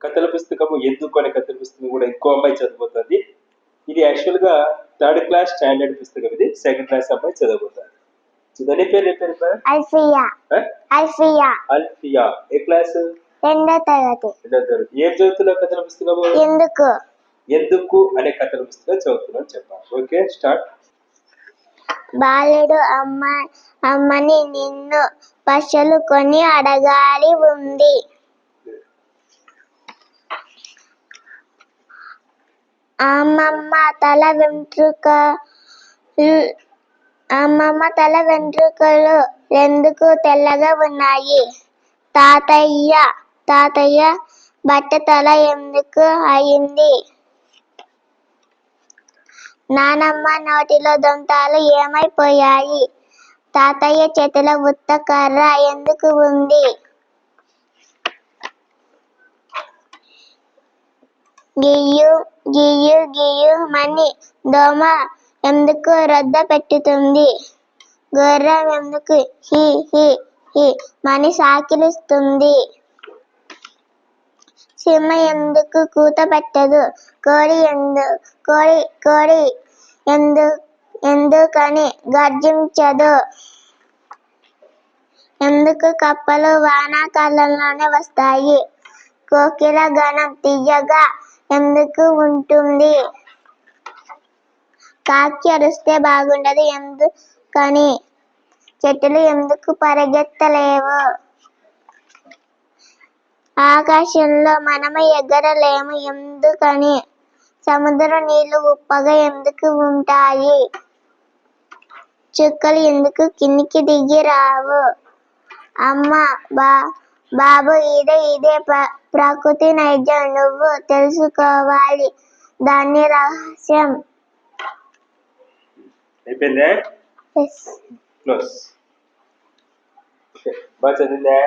కథల పుస్తకము ఎందుకు అనే కథల పుస్తకం కూడా ఇంకో అమ్మాయి చదిపోతుంది. ఇది యాక్చువల్ గా 3rd క్లాస్ స్టాండర్డ్ పుస్తకం. ఇది 2nd క్లాస్ అమ్మాయి చదవబోతుంది. దాని పేరు అల్ఫియా. అల్ఫియా. అల్ఫియా ఏ క్లాస్? 2వ తరగతి. ఏం చదువుతున్నావు? కథల పుస్తకము ఎందుకు ఎందుకు అనే కథల పుస్తకం చదువుతున్నాను చెప్పాలి. Okay, start. బాలుడు అమ్మని నిన్ను పశువులు కొని అడగాలి ఉంది. అమ్మమ్మ తల వెంట్రుకలు ఎందుకు తెల్లగా ఉన్నాయి? తాతయ్య బట్ట తల ఎందుకు అయింది? నానమ్మ నోటిలో దంతాలు ఏమైపోయాయి? తాతయ్య చేతిలో ఉత్త కర్ర ఎందుకు ఉంది? గియ్యు గియ్యు గియ్యు మని దోమ ఎందుకు రొద్ద పెట్టుతుంది? గుర్రం ఎందుకు హి హి హి మని సాకిలిస్తుంది? సింహ ఎందుకు కూత పెట్టదు? కోడి ఎందుకని గర్జించదు? ఎందుకు కప్పలు వానాకాలంలోనే వస్తాయి? కోకిల గణం తీయగా ఎందుకు ఉంటుంది? కాకి అరిస్తే బాగుండదు ఎందుకని? చెట్టులు ఎందుకు పరిగెత్తలేవు? ఆకాశంలో మనము ఎగరలేము ఎందుకని? సముద్ర నీళ్లు ఉప్పగా ఎందుకు ఉంటాయి? చుక్కలు ఎందుకు కిందికి దిగి రావు? అమ్మ బాబు ఇదే ప్రకృతి నైజం. నువ్వు తెలుసుకోవాలి దాని రహస్యం. అయిపోయిందా? క్లోజ్. బాగా చదివిందా?